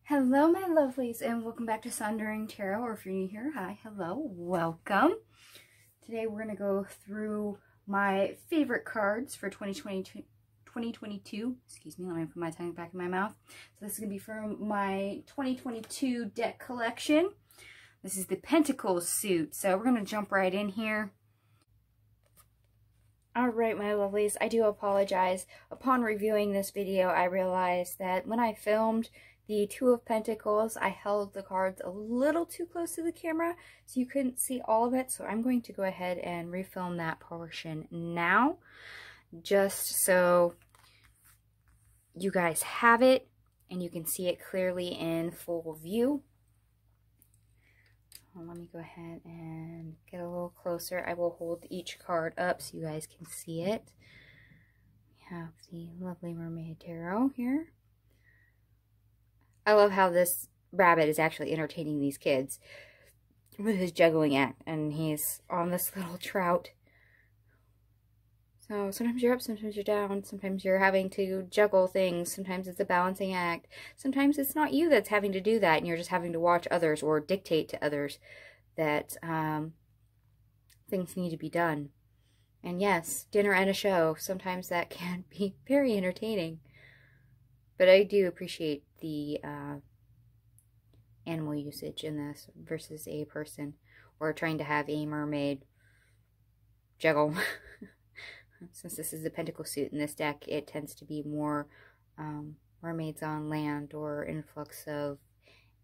Hello, my lovelies, and welcome back to Sundering Tarot, or if you're new here, hi, hello, welcome. Today we're going to go through my favorite cards for 2022. Excuse me, let me put my tongue back in my mouth. So this is going to be from my 2022 deck collection. This is the Pentacles suit, so we're going to jump right in here. Alright, my lovelies, I do apologize. Upon reviewing this video, I realized that when I filmed the Two of Pentacles, I held the cards a little too close to the camera, so you couldn't see all of it. So I'm going to go ahead and refilm that portion now, just so you guys have it and you can see it clearly in full view. Well, let me go ahead and get a little closer. I will hold each card up so you guys can see it. We have the lovely Mermaid Tarot here. I love how this rabbit is actually entertaining these kids with his juggling act, and he's on this little trout. So sometimes you're up, sometimes you're down, sometimes you're having to juggle things, sometimes it's a balancing act, sometimes it's not you that's having to do that, and you're just having to watch others or dictate to others that things need to be done. And yes, dinner and a show, sometimes that can be very entertaining. But I do appreciate the animal usage in this versus a person or trying to have a mermaid juggle. Since this is the Pentacle suit in this deck, it tends to be more mermaids on land or influx of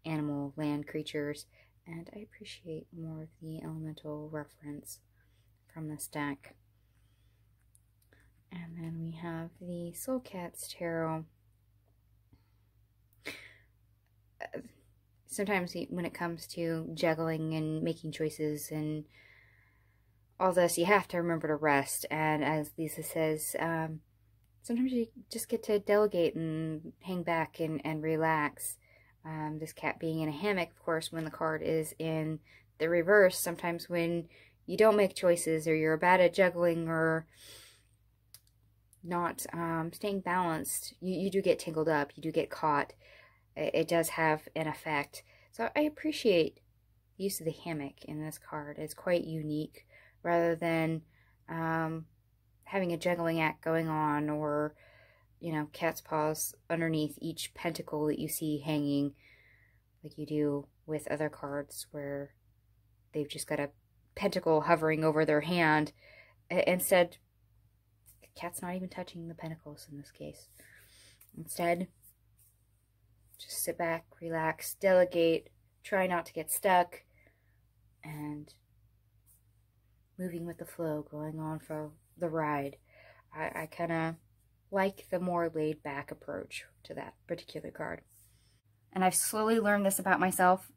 animal land creatures. And I appreciate more of the elemental reference from this deck. And then we have the Soul Cats Tarot. Sometimes when it comes to juggling and making choices and all this, you have to remember to rest. And as Lisa says, sometimes you just get to delegate and hang back and relax. This cat being in a hammock, of course, when the card is in the reverse, sometimes when you don't make choices or you're bad at juggling or not staying balanced, you do get tangled up, you do get caught. It does have an effect. So I appreciate the use of the hammock in this card. It's quite unique rather than having a juggling act going on or, you know, cat's paws underneath each pentacle that you see hanging like you do with other cards where they've just got a pentacle hovering over their hand. Instead, the cat's not even touching the pentacles in this case. Instead, just sit back, relax, delegate, try not to get stuck, and moving with the flow, going on for the ride. I kind of like the more laid-back approach to that particular card. And I've slowly learned this about myself,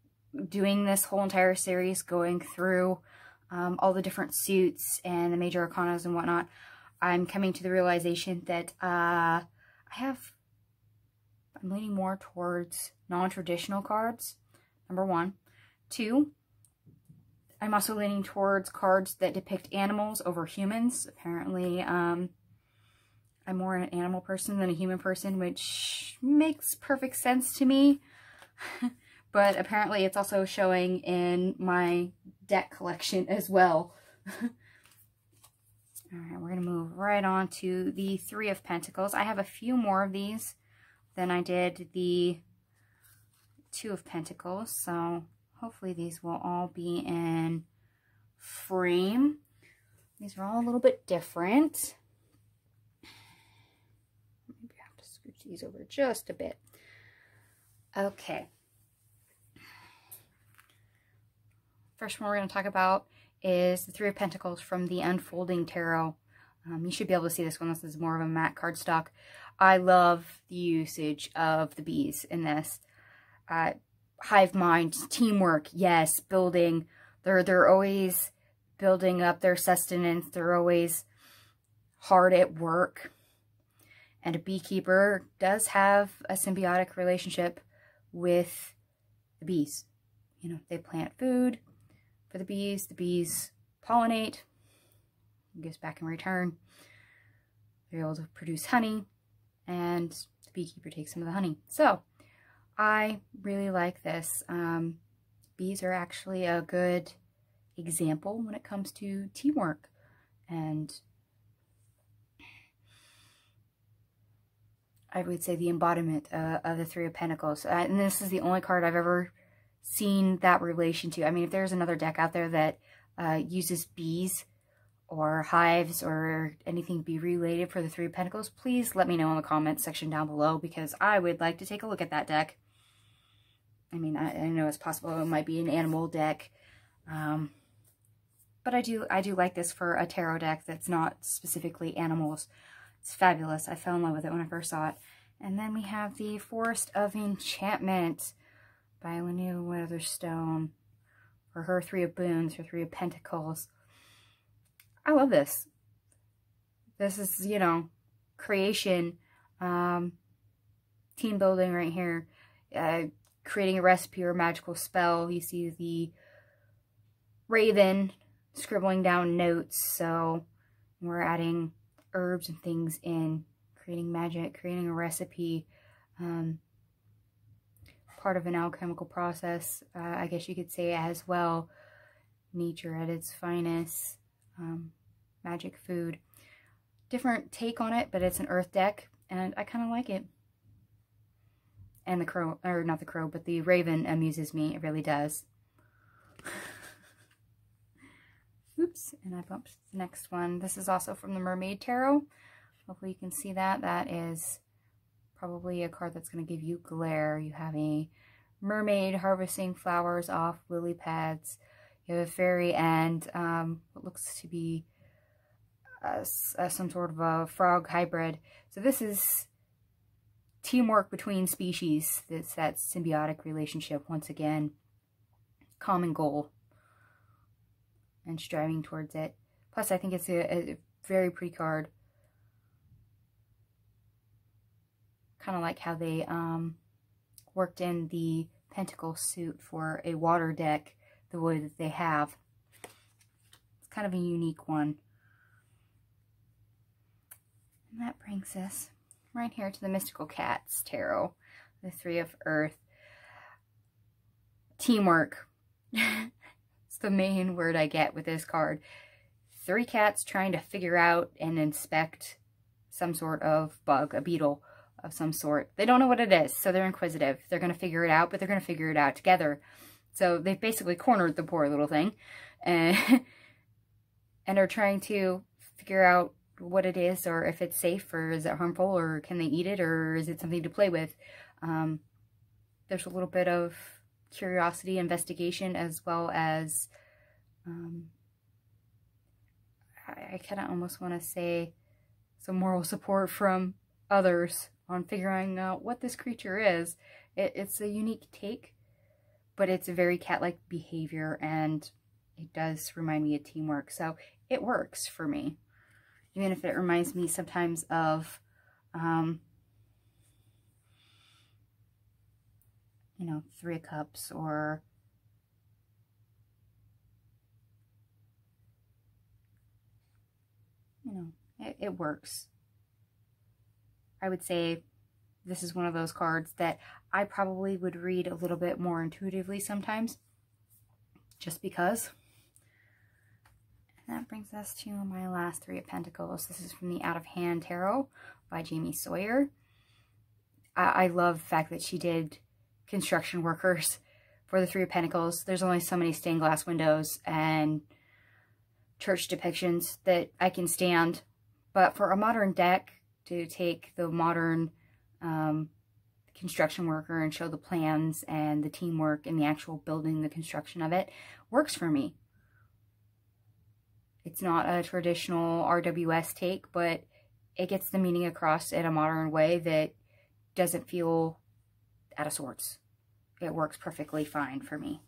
doing this whole entire series, going through all the different suits and the major arcanas and whatnot. I'm coming to the realization that I'm leaning more towards non-traditional cards, number one. Two, I'm also leaning towards cards that depict animals over humans. Apparently, I'm more an animal person than a human person, which makes perfect sense to me. But apparently it's also showing in my deck collection as well. Alright, we're going to move right on to the Three of Pentacles. I have a few more of these than I did the Two of Pentacles, so hopefully these will all be in frame. These are all a little bit different. Maybe I have to scooch these over just a bit. Okay. First one we're going to talk about is the Three of Pentacles from the Unfolding Tarot. You should be able to see this one. This is more of a matte cardstock. I love the usage of the bees in this. Hive mind, teamwork, yes, building. They're always building up their sustenance. They're always hard at work. And a beekeeper does have a symbiotic relationship with the bees. You know, they plant food for the bees pollinate, gives back in return. They're able to produce honey, and the beekeeper takes some of the honey. So I really like this. Bees are actually a good example when it comes to teamwork, and I would say the embodiment of the Three of Pentacles. And this is the only card I've ever seen that relation to. I mean, if there's another deck out there that uses bees or hives or anything bee related for the Three of Pentacles, please let me know in the comments section down below, because I would like to take a look at that deck. I mean, I know it's possible it might be an animal deck, but I do like this for a tarot deck that's not specifically animals. It's fabulous. I fell in love with it when I first saw it. And then we have the Forest of Enchantment by Lynette Weatherstone, or her Three of Boons, her Three of Pentacles. I love this. This is, you know, creation, team building right here, creating a recipe or a magical spell. You see the raven scribbling down notes, so we're adding herbs and things in, creating magic, creating a recipe, part of an alchemical process, I guess you could say as well. Nature at its finest, magic food. Different take on it, but it's an earth deck, and I kind of like it. And the crow, or not the crow, but the raven amuses me. It really does. Oops, and I bumped the next one. This is also from the Mermaid Tarot. Hopefully you can see that. That is probably a card that's going to give you glare. You have a mermaid harvesting flowers off lily pads. You have a fairy and what looks to be some sort of a frog hybrid. So this is teamwork between species. It's that symbiotic relationship once again. Common goal. And striving towards it. Plus, I think it's a very pretty card. Kind of like how they worked in the Pentacle suit for a water deck the way that they have. It's kind of a unique one. And that brings us right here to the Mystical Cats Tarot. The Three of Earth. Teamwork. It's the main word I get with this card. Three cats trying to figure out and inspect some sort of bug, a beetle of some sort. They don't know what it is, so they're inquisitive. They're going to figure it out, but they're going to figure it out together. So they've basically cornered the poor little thing. And are trying to figure out what it is, or if it's safe, or is it harmful, or can they eat it, or is it something to play with. There's a little bit of curiosity, investigation, as well as I kind of almost want to say some moral support from others on figuring out what this creature is. It's a unique take, but it's a very cat-like behavior, and it does remind me of teamwork, so it works for me. Even if it reminds me sometimes of you know, Three of Cups, or you know, it works. I would say this is one of those cards that I probably would read a little bit more intuitively sometimes, just because. And that brings us to my last Three of Pentacles. This is from the Out of Hand Tarot by Jamie Sawyer. I love the fact that she did construction workers for the Three of Pentacles. There's only so many stained glass windows and church depictions that I can stand. But for a modern deck, to take the modern construction worker and show the plans and the teamwork and the actual building, the construction of it, works for me. It's not a traditional RWS take, but it gets the meaning across in a modern way that doesn't feel out of sorts. It works perfectly fine for me.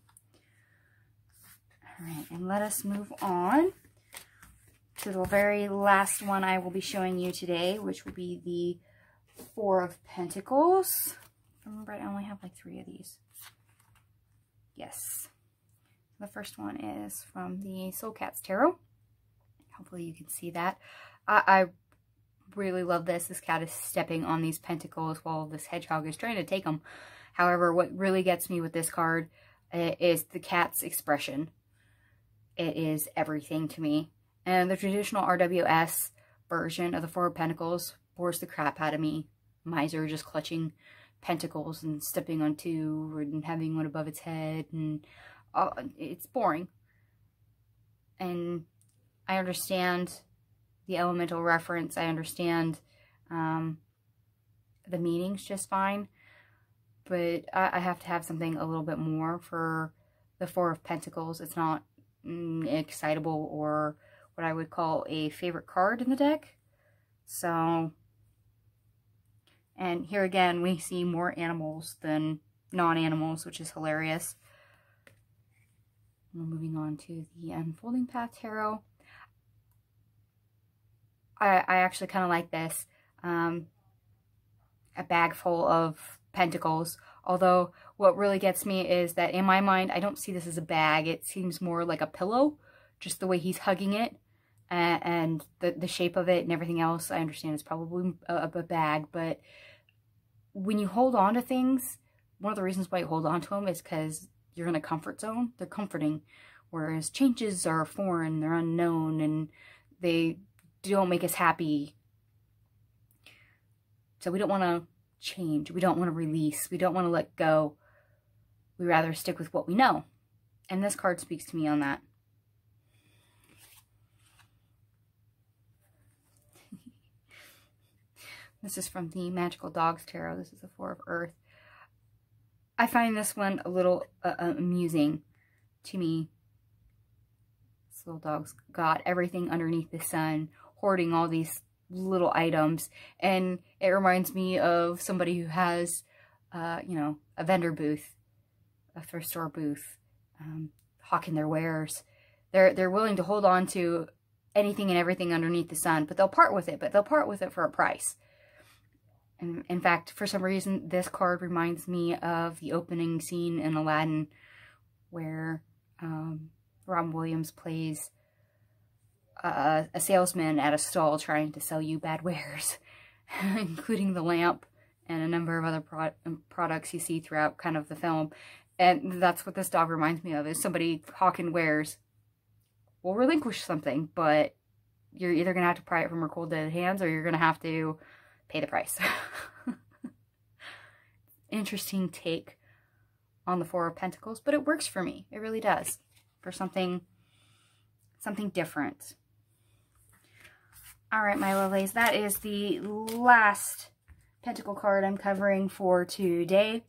All right, and let us move on to the very last one I will be showing you today, which will be the Four of Pentacles. If I remember right, I only have like 3 of these. Yes. The first one is from the Soul Cats Tarot. Hopefully you can see that. I really love this. This cat is stepping on these pentacles while this hedgehog is trying to take them. However, what really gets me with this card is the cat's expression. It is everything to me. And the traditional RWS version of the Four of Pentacles bores the crap out of me. Miser just clutching pentacles and stepping on two and having one above its head, and it's boring. And I understand the elemental reference. I understand the meanings just fine, but I have to have something a little bit more for the Four of Pentacles. It's not excitable or what I would call a favorite card in the deck. So, and here again, we see more animals than non-animals, which is hilarious. We're moving on to the Unfolding Path Tarot. I actually kind of like this. A bag full of pentacles. Although, what really gets me is that in my mind, I don't see this as a bag. It seems more like a pillow, just the way he's hugging it. And the shape of it and everything else, I understand it's probably a bag. But when you hold on to things, one of the reasons why you hold on to them is because you're in a comfort zone. They're comforting. Whereas changes are foreign, they're unknown, and they don't make us happy. So we don't want to change. We don't want to release. We don't want to let go. We rather stick with what we know. And this card speaks to me on that. This is from the Magical Dogs Tarot. This is the Four of Earth. I find this one a little amusing to me. This little dog's got everything underneath the sun, hoarding all these little items, and it reminds me of somebody who has you know, a vendor booth, a thrift store booth, hawking their wares. They're willing to hold on to anything and everything underneath the sun, but they'll part with it, for a price. And in fact, for some reason, this card reminds me of the opening scene in Aladdin, where Robin Williams plays a salesman at a stall trying to sell you bad wares, including the lamp and a number of other products you see throughout kind of the film. And that's what this dog reminds me of, is somebody hawking wares will relinquish something, but you're either going to have to pry it from her cold dead hands, or you're going to have to pay the price. Interesting take on the Four of Pentacles, but it works for me. It really does. For something different. All right, my lovelies, that is the last Pentacle card I'm covering for today.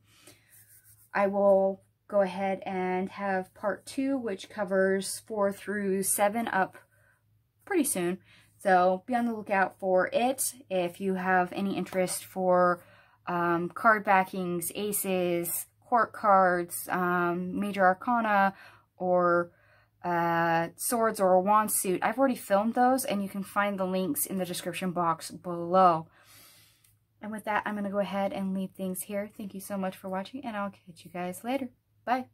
I will go ahead and have part 2, which covers 4 through 7 up pretty soon. So be on the lookout for it. If you have any interest for card backings, aces, court cards, major arcana, or swords or a wand suit, I've already filmed those, and you can find the links in the description box below. And with that, I'm going to go ahead and leave things here. Thank you so much for watching, and I'll catch you guys later. Bye.